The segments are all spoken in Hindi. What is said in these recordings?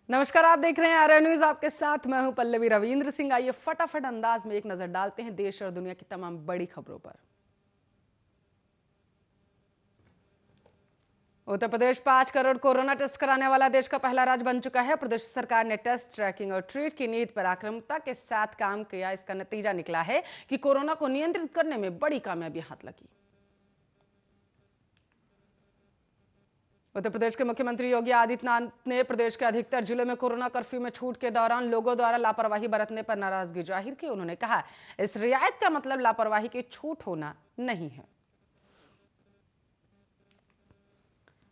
नमस्कार, आप देख रहे हैं आर्या न्यूज। आपके साथ मैं हूं पल्लवी रविंद्र सिंह। आइए फटाफट अंदाज में एक नजर डालते हैं देश और दुनिया की तमाम बड़ी खबरों पर। उत्तर प्रदेश 5 करोड़ कोरोना टेस्ट कराने वाला देश का पहला राज्य बन चुका है। प्रदेश सरकार ने टेस्ट, ट्रैकिंग और ट्रीट की नीति पर आक्रामकता के साथ काम किया। इसका नतीजा निकला है कि कोरोना को नियंत्रित करने में बड़ी कामयाबी हाथ लगी। उत्तर प्रदेश के मुख्यमंत्री योगी आदित्यनाथ ने प्रदेश के अधिकतर जिलों में कोरोना कर्फ्यू में छूट के दौरान लोगों द्वारा लापरवाही बरतने पर नाराजगी जाहिर की। उन्होंने कहा, इस रियायत का मतलब लापरवाही की छूट होना नहीं है।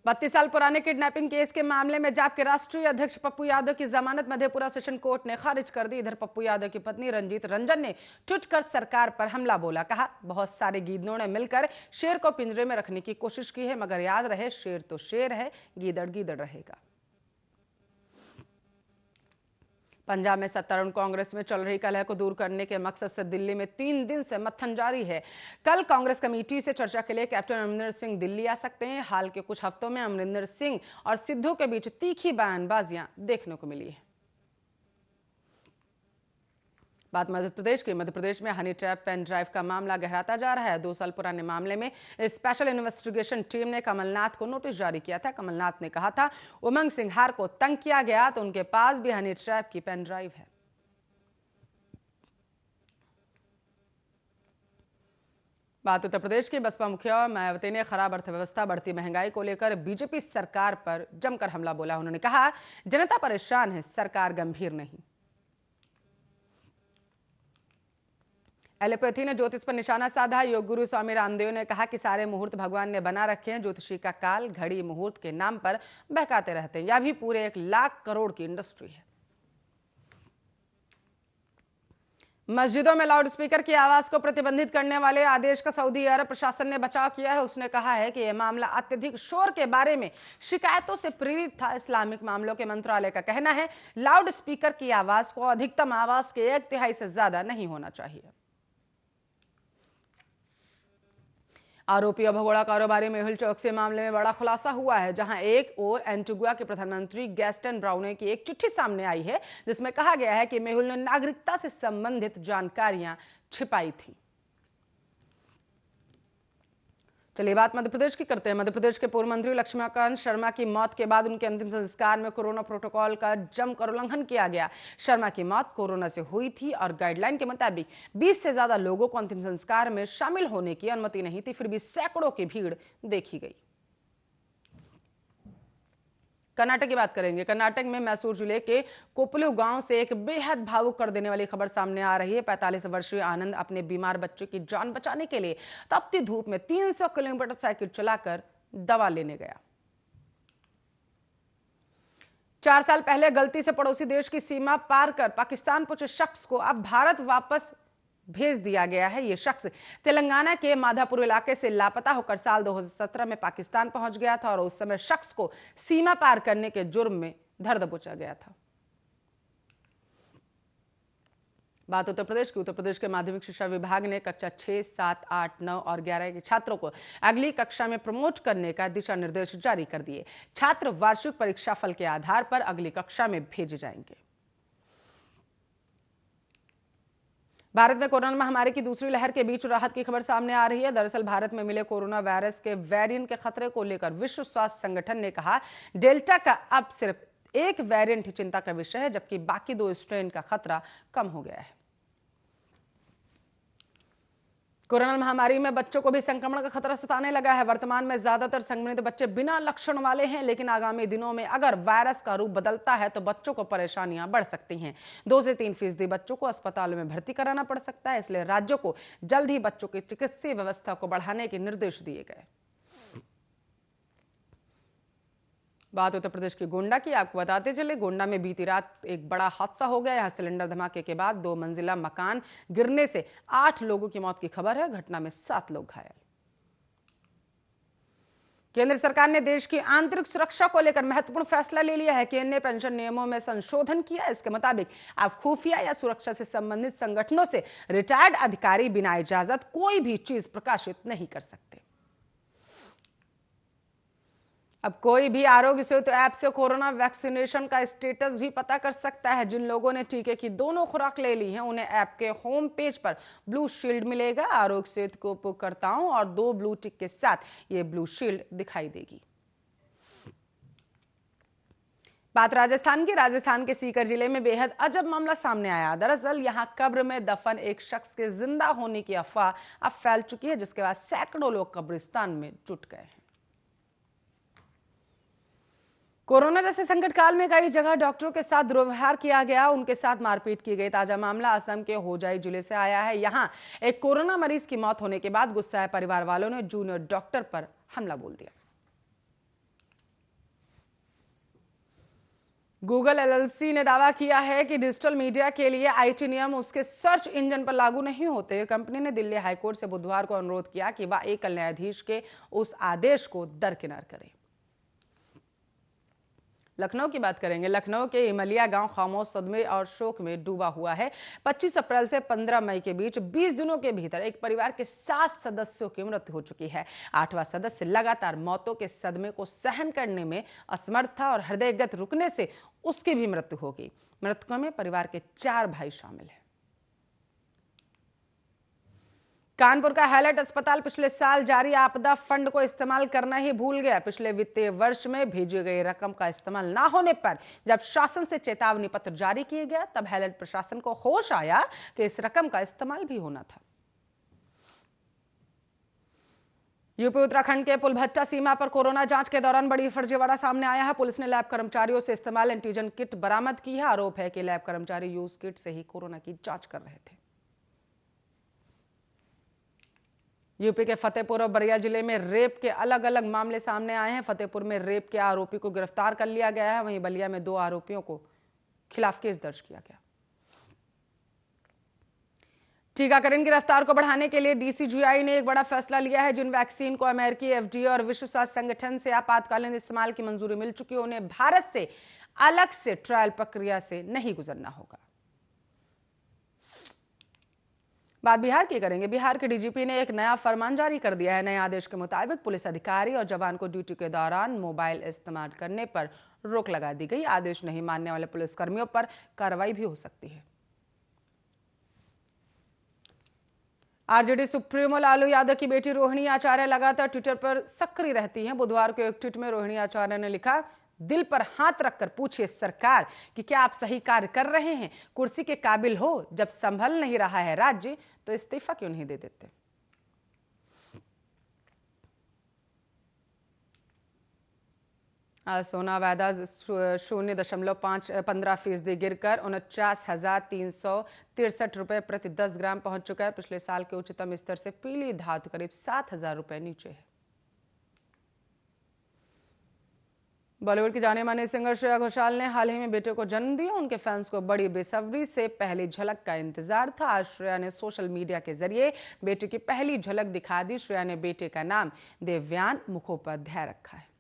32 साल पुराने किडनैपिंग केस के मामले में जाप के राष्ट्रीय अध्यक्ष पप्पू यादव की जमानत मधेपुरा सेशन कोर्ट ने खारिज कर दी। इधर पप्पू यादव की पत्नी रंजीत रंजन ने ट्वीट कर सरकार पर हमला बोला। कहा, बहुत सारे गीदड़ों ने मिलकर शेर को पिंजरे में रखने की कोशिश की है, मगर याद रहे शेर तो शेर है, गीदड़ गीदड़ रहेगा। पंजाब में सत्तारूढ़ कांग्रेस में चल रही कलह को दूर करने के मकसद से दिल्ली में 3 दिन से मंथन जारी है। कल कांग्रेस कमेटी से चर्चा के लिए कैप्टन अमरिंदर सिंह दिल्ली आ सकते हैं। हाल के कुछ हफ्तों में अमरिंदर सिंह और सिद्धू के बीच तीखी बयानबाजियां देखने को मिली है। बात मध्य प्रदेश की। मध्य प्रदेश में हनी ट्रैप पेन ड्राइव का मामला गहराता जा रहा है। 2 साल पुराने मामले में स्पेशल इन्वेस्टिगेशन टीम ने कमलनाथ को नोटिस जारी किया था। कमलनाथ ने कहा था, उमंग सिंघार को तंग किया गया तो उनके पास भी हनी ट्रैप की पेन ड्राइव है। बात उत्तर प्रदेश की। बसपा मुखिया मायावती ने खराब अर्थव्यवस्था, बढ़ती महंगाई को लेकर बीजेपी सरकार पर जमकर हमला बोला। उन्होंने कहा, जनता परेशान है, सरकार गंभीर नहीं। एलोपैथी ने ज्योतिष पर निशाना साधा। योग गुरु स्वामी रामदेव ने कहा कि सारे मुहूर्त भगवान ने बना रखे हैं। ज्योतिषी का काल घड़ी मुहूर्त के नाम पर बहकाते रहते हैं। यह भी पूरे 1 लाख करोड़ की इंडस्ट्री है। मस्जिदों में लाउड स्पीकर की आवाज को प्रतिबंधित करने वाले आदेश का सऊदी अरब प्रशासन ने बचाव किया है। उसने कहा है कि यह मामला अत्यधिक शोर के बारे में शिकायतों से प्रेरित था। इस्लामिक मामलों के मंत्रालय का कहना है, लाउड स्पीकर की आवाज को अधिकतम आवाज के 1/3 से ज्यादा नहीं होना चाहिए। आरोपी और भगोड़ा कारोबारी मेहुल चौकसी मामले में बड़ा खुलासा हुआ है, जहां एक और एंटीगुआ के प्रधानमंत्री गैस्टन ब्राउने की एक चिट्ठी सामने आई है, जिसमें कहा गया है कि मेहुल ने नागरिकता से संबंधित जानकारियां छिपाई थी। चलिए बात मध्य प्रदेश की करते हैं। मध्य प्रदेश के पूर्व मंत्री लक्ष्मीकांत शर्मा की मौत के बाद उनके अंतिम संस्कार में कोरोना प्रोटोकॉल का जमकर उल्लंघन किया गया। शर्मा की मौत कोरोना से हुई थी और गाइडलाइन के मुताबिक 20 से ज्यादा लोगों को अंतिम संस्कार में शामिल होने की अनुमति नहीं थी। फिर भी सैकड़ों की भीड़ देखी गई। कर्नाटक की बात करेंगे। कर्नाटक में मैसूर जिले के कोपलू गांव से एक बेहद भावुक कर देने वाली खबर सामने आ रही है। 45 वर्षीय आनंद अपने बीमार बच्चे की जान बचाने के लिए तपती धूप में 300 किलोमीटर साइकिल चलाकर दवा लेने गया। 4 साल पहले गलती से पड़ोसी देश की सीमा पार कर पाकिस्तान पहुंचे शख्स को अब भारत वापस भेज दिया गया है। यह शख्स तेलंगाना के माधापुर इलाके से लापता होकर साल 2017 में पाकिस्तान पहुंच गया था और उस समय शख्स को सीमा पार करने के जुर्म में धर दबोचा गया था। बात उत्तर प्रदेश की। उत्तर प्रदेश के माध्यमिक शिक्षा विभाग ने कक्षा 6, 7, 8, 9 और 11 के छात्रों को अगली कक्षा में प्रमोट करने का दिशा निर्देश जारी कर दिए। छात्र वार्षिक परीक्षाफल के आधार पर अगली कक्षा में भेजे जाएंगे। भारत में कोरोना महामारी की दूसरी लहर के बीच राहत की खबर सामने आ रही है। दरअसल भारत में मिले कोरोना वायरस के वेरिएंट के खतरे को लेकर विश्व स्वास्थ्य संगठन ने कहा, डेल्टा का अब सिर्फ एक वेरिएंट ही चिंता का विषय है, जबकि बाकी 2 स्ट्रेन का खतरा कम हो गया है। कोरोना महामारी में बच्चों को भी संक्रमण का खतरा सताने लगा है। वर्तमान में ज्यादातर संक्रमित बच्चे बिना लक्षण वाले हैं, लेकिन आगामी दिनों में अगर वायरस का रूप बदलता है तो बच्चों को परेशानियां बढ़ सकती हैं। 2 से 3% बच्चों को अस्पतालों में भर्ती कराना पड़ सकता है। इसलिए राज्यों को जल्द ही बच्चों की चिकित्सीय व्यवस्था को बढ़ाने के निर्देश दिए गए। बात उत्तर प्रदेश की गोंडा की। आपको बताते चले, गोंडा में बीती रात एक बड़ा हादसा हो गया। यहां सिलेंडर धमाके के बाद 2 मंजिला मकान गिरने से 8 लोगों की मौत की खबर है। घटना में 7 लोग घायल। केंद्र सरकार ने देश की आंतरिक सुरक्षा को लेकर महत्वपूर्ण फैसला ले लिया है। केंद्र ने पेंशन नियमों में संशोधन किया। इसके मुताबिक अब खुफिया या सुरक्षा से संबंधित संगठनों से रिटायर्ड अधिकारी बिना इजाजत कोई भी चीज प्रकाशित नहीं कर सकते। अब कोई भी आरोग्य सेतु ऐप से कोरोना वैक्सीनेशन का स्टेटस भी पता कर सकता है। जिन लोगों ने टीके की दोनों खुराक ले ली हैं, उन्हें ऐप के होम पेज पर ब्लू शील्ड मिलेगा। आरोग्य सेतु के उपयोगकर्ताओं और 2 ब्लू टिक के साथ ये ब्लू शील्ड दिखाई देगी। बात राजस्थान की। राजस्थान के सीकर जिले में बेहद अजब मामला सामने आया। दरअसल यहां कब्र में दफन एक शख्स के जिंदा होने की अफवाह अब फैल चुकी है, जिसके बाद सैकड़ों लोग कब्रिस्तान में जुट गए हैं। कोरोना जैसे संकट काल में कई जगह डॉक्टरों के साथ दुर्व्यवहार किया गया, उनके साथ मारपीट की गई। ताजा मामला असम के होजाई जिले से आया है। यहां एक कोरोना मरीज की मौत होने के बाद गुस्साए परिवार वालों ने जूनियर डॉक्टर पर हमला बोल दिया। गूगल एलएलसी ने दावा किया है कि डिजिटल मीडिया के लिए आईटी नियम उसके सर्च इंजन पर लागू नहीं होते। कंपनी ने दिल्ली हाईकोर्ट से बुधवार को अनुरोध किया कि वह एकल न्यायाधीश के उस आदेश को दरकिनार करे। लखनऊ की बात करेंगे। लखनऊ के इमलिया गांव खामोश सदमे और शोक में डूबा हुआ है। 25 अप्रैल से 15 मई के बीच 20 दिनों के भीतर एक परिवार के 7 सदस्यों की मृत्यु हो चुकी है। 8वां सदस्य लगातार मौतों के सदमे को सहन करने में असमर्थ था और हृदय गति रुकने से उसकी भी मृत्यु हो गई। मृतकों में परिवार के 4 भाई शामिल हैं। कानपुर का हाईलाइट अस्पताल पिछले साल जारी आपदा फंड को इस्तेमाल करना ही भूल गया। पिछले वित्तीय वर्ष में भेजी गई रकम का इस्तेमाल ना होने पर जब शासन से चेतावनी पत्र जारी किया गया, तब हाईलाइट प्रशासन को होश आया कि इस रकम का इस्तेमाल भी होना था। यूपी उत्तराखंड के पुलभट्टा सीमा पर कोरोना जांच के दौरान बड़ी फर्जीवाड़ा सामने आया है। पुलिस ने लैब कर्मचारियों से इस्तेमाल एंटीजन किट बरामद की है। आरोप है कि लैब कर्मचारी यूज किट से ही कोरोना की जांच कर रहे थे। यूपी के फतेहपुर और बरिया जिले में रेप के अलग अलग मामले सामने आए हैं। फतेहपुर में रेप के आरोपी को गिरफ्तार कर लिया गया है, वहीं बलिया में 2 आरोपियों को खिलाफ केस दर्ज किया गया। टीकाकरण की रफ्तार को बढ़ाने के लिए डीसीजीआई ने एक बड़ा फैसला लिया है। जिन वैक्सीन को अमेरिकी एफडीए और विश्व स्वास्थ्य संगठन से आपातकालीन इस्तेमाल की मंजूरी मिल चुकी है, उन्हें भारत से अलग से ट्रायल प्रक्रिया से नहीं गुजरना होगा। बात बिहार की करेंगे। बिहार के डीजीपी ने एक नया फरमान जारी कर दिया है। नए आदेश के मुताबिक पुलिस अधिकारी और जवान को ड्यूटी के दौरान मोबाइल इस्तेमाल करने पर रोक लगा दी गई। आदेश नहीं मानने वाले पुलिसकर्मियों पर कार्रवाई भी हो सकती है। आरजेडी सुप्रीमो लालू यादव की बेटी रोहिणी आचार्य लगातार ट्विटर पर सक्रिय रहती हैं। बुधवार को एक ट्वीट में रोहिणी आचार्य ने लिखा, दिल पर हाथ रखकर पूछिए सरकार कि क्या आप सही कार्य कर रहे हैं? कुर्सी के काबिल हो, जब संभल नहीं रहा है राज्य तो इस्तीफा क्यों नहीं दे देते? सोना वायदा 0.15% गिरकर 49,363 रुपए प्रति 10 ग्राम पहुंच चुका है। पिछले साल के उच्चतम स्तर से पीली धातु करीब 7,000 रुपए नीचे है। बॉलीवुड की जाने माने सिंगर श्रेया घोषाल ने हाल ही में बेटे को जन्म दिया। उनके फैंस को बड़ी बेसब्री से पहली झलक का इंतजार था। आज श्रेया ने सोशल मीडिया के जरिए बेटे की पहली झलक दिखा दी। श्रेया ने बेटे का नाम देवयान मुखोपाध्याय रखा है।